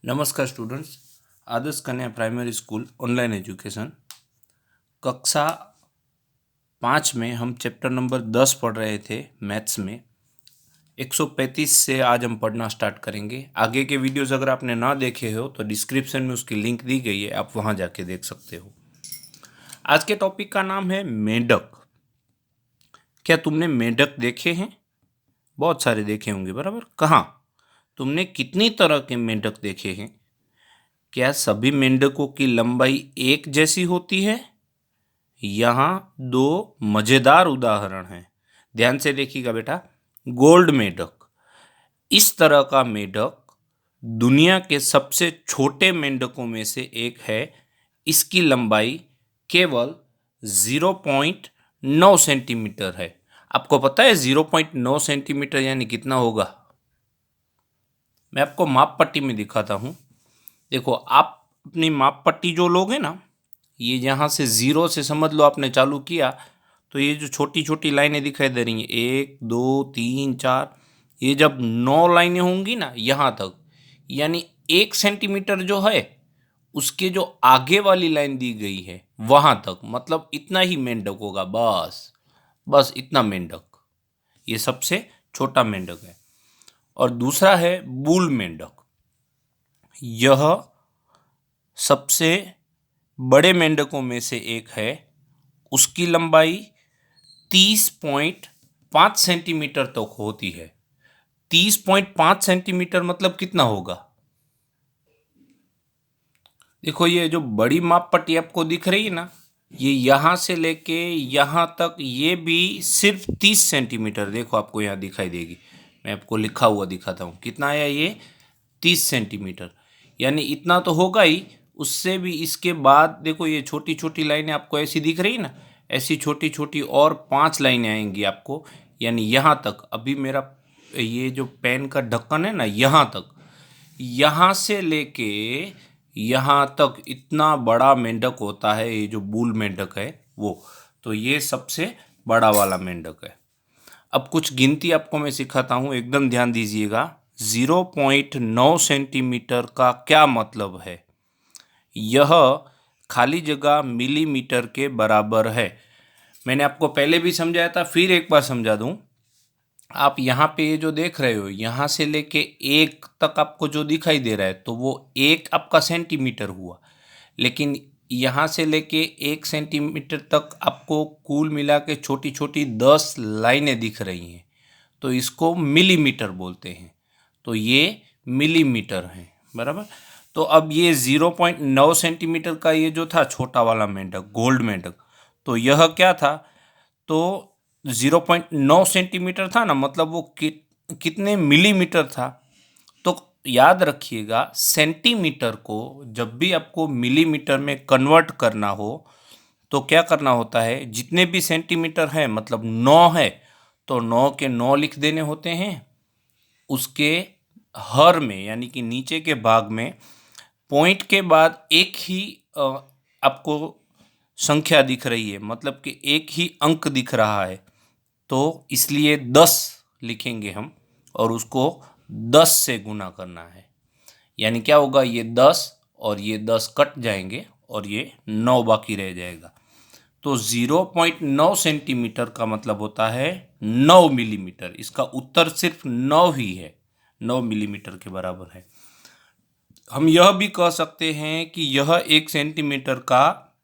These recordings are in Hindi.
नमस्कार स्टूडेंट्स, आदर्श कन्या प्राइमरी स्कूल ऑनलाइन एजुकेशन कक्षा 5 में हम चैप्टर नंबर 10 पढ़ रहे थे। मैथ्स में 135 से आज हम पढ़ना स्टार्ट करेंगे। आगे के वीडियोस अगर आपने ना देखे हो तो डिस्क्रिप्शन में उसकी लिंक दी गई है, आप वहां जाके देख सकते हो। आज के टॉपिक का नाम है मेंढक। क्या तुमने मेंढक देखे हैं? बहुत सारे देखे होंगे, बराबर। कहाँ? तुमने कितनी तरह के मेंढक देखे हैं? क्या सभी मेंढकों की लंबाई एक जैसी होती है? यहाँ दो मजेदार उदाहरण हैं, ध्यान से देखिएगा बेटा। गोल्ड मेंढक, इस तरह का मेंढक दुनिया के सबसे छोटे मेंढकों में से एक है। इसकी लंबाई केवल 0.9 सेंटीमीटर है। आपको पता है 0.9 सेंटीमीटर यानी कितना होगा? मैं आपको माप पट्टी में दिखाता हूँ। देखो, आप अपनी माप पट्टी जो लोगे ना, ये यहाँ से 0 से समझ लो आपने चालू किया, तो ये जो छोटी छोटी लाइनें दिखाई दे रही हैं, 1 2 3 4, ये जब 9 लाइनें होंगी ना यहाँ तक, यानी 1 सेंटीमीटर जो है उसके जो आगे वाली लाइन दी गई है वहाँ तक, मतलब इतना ही मेंढक होगा। बस इतना मेंढक, ये सबसे छोटा मेंढक है। और दूसरा है बुल मेंढक। यह सबसे बड़े मेंढकों में से एक है। उसकी लंबाई 30.5 सेंटीमीटर तक होती है। 30.5 सेंटीमीटर मतलब कितना होगा? देखो, ये जो बड़ी माप पट्टी आपको दिख रही है ना, ये यहाँ से लेके यहाँ तक, ये भी सिर्फ 30 सेंटीमीटर। देखो, आपको यहाँ दिखाई देगी, मैं आपको लिखा हुआ दिखाता हूँ। कितना आया ये? 30 सेंटीमीटर, यानी इतना तो होगा ही। उससे भी इसके बाद देखो, ये छोटी छोटी लाइनें आपको ऐसी दिख रही ना, ऐसी छोटी छोटी और 5 लाइनें आएंगी आपको, यानी यहाँ तक। अभी मेरा ये जो पेन का ढक्कन है ना, यहाँ तक, यहाँ से लेके यहाँ तक इतना बड़ा मेंढक होता है। ये जो बुल मेंढक है वो, तो ये सबसे बड़ा वाला मेंढक है। अब कुछ गिनती आपको मैं सिखाता हूँ, एकदम ध्यान दीजिएगा। 0.9 सेंटीमीटर का क्या मतलब है? यह खाली जगह मिलीमीटर के बराबर है। मैंने आपको पहले भी समझाया था, फिर एक बार समझा दूं। आप यहाँ पे ये जो देख रहे हो, यहाँ से लेके 1 तक आपको जो दिखाई दे रहा है, तो वो 1 आपका सेंटीमीटर हुआ। लेकिन यहाँ से लेके 1 सेंटीमीटर तक आपको कुल मिला के छोटी छोटी 10 लाइनें दिख रही हैं, तो इसको मिलीमीटर बोलते हैं। तो ये मिलीमीटर है, बराबर। तो अब ये 0.9 सेंटीमीटर का ये जो था छोटा वाला मेंढक, गोल्ड मेंढक, तो यह क्या था? तो 0.9 सेंटीमीटर था ना, मतलब वो कितने मिलीमीटर था? तो याद रखिएगा, सेंटीमीटर को जब भी आपको मिलीमीटर में कन्वर्ट करना हो तो क्या करना होता है? जितने भी सेंटीमीटर है, मतलब 9 है, तो 9 के 9 लिख देने होते हैं। उसके हर में, यानी कि नीचे के भाग में, पॉइंट के बाद एक ही आपको संख्या दिख रही है, मतलब कि एक ही अंक दिख रहा है, तो इसलिए 10 लिखेंगे हम, और उसको 10 से गुना करना है। यानी क्या होगा? ये 10 और ये 10 कट जाएंगे और ये 9 बाकी रह जाएगा। तो 0.9 सेंटीमीटर का मतलब होता है 9 मिलीमीटर। इसका उत्तर सिर्फ 9 ही है, 9 मिलीमीटर के बराबर है। हम यह भी कह सकते हैं कि यह 1 सेंटीमीटर का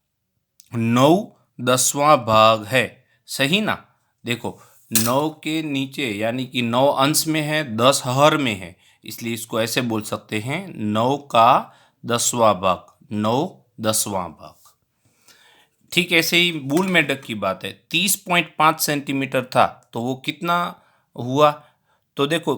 9/10वां भाग है। सही ना? देखो, 9 के नीचे यानी कि 9 अंश में है, 10 हर में है, इसलिए इसको ऐसे बोल सकते हैं 9 का 10वां भाग, 9/10वां भाग। ठीक ऐसे ही बुल मेंढक की बात है। 30.5 सेंटीमीटर था, तो वो कितना हुआ? तो देखो,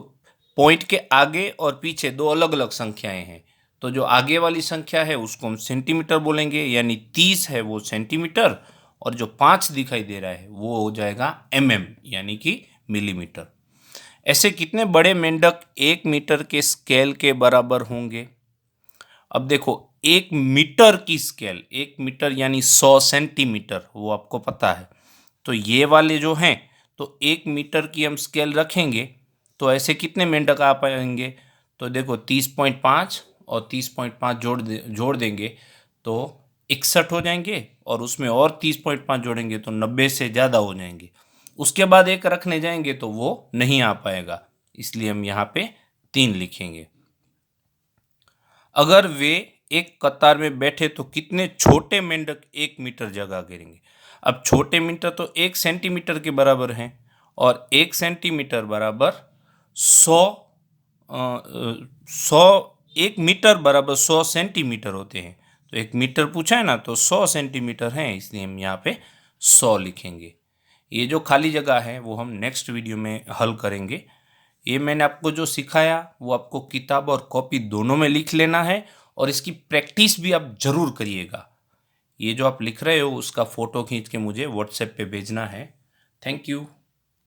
पॉइंट के आगे और पीछे दो अलग अलग संख्याएं हैं, तो जो आगे वाली संख्या है उसको हम सेंटीमीटर बोलेंगे, यानी 30 है वो सेंटीमीटर, और जो 5 दिखाई दे रहा है वो हो जाएगा यानी कि मिलीमीटर। ऐसे कितने बड़े मेंढक 1 मीटर के स्केल के बराबर होंगे? अब देखो, 1 मीटर की स्केल, 1 मीटर यानी 100 सेंटीमीटर, वो आपको पता है। तो ये वाले जो हैं, तो 1 मीटर की हम स्केल रखेंगे, तो ऐसे कितने मेंढक आ पाएंगे? तो देखो, 30.5 और 30.5 जोड़ देंगे तो 61 हो जाएंगे, और उसमें और 30.5 जोड़ेंगे तो 90 से ज़्यादा हो जाएंगे। उसके बाद एक रखने जाएंगे तो वो नहीं आ पाएगा, इसलिए हम यहाँ पे 3 लिखेंगे। अगर वे एक कतार में बैठे तो कितने छोटे मेंढक 1 मीटर जगह घेरेंगे। अब छोटे मीटर तो 1 सेंटीमीटर के बराबर हैं, और 1 सेंटीमीटर बराबर 1 मीटर बराबर 100 सेंटीमीटर होते हैं। तो 1 मीटर पूछा है ना, तो 100 सेंटीमीटर है, इसलिए हम यहाँ पे 100 लिखेंगे। ये जो खाली जगह है वो हम नेक्स्ट वीडियो में हल करेंगे। ये मैंने आपको जो सिखाया वो आपको किताब और कॉपी दोनों में लिख लेना है, और इसकी प्रैक्टिस भी आप ज़रूर करिएगा। ये जो आप लिख रहे हो उसका फ़ोटो खींच के मुझे व्हाट्सएप पे भेजना है। Thank you.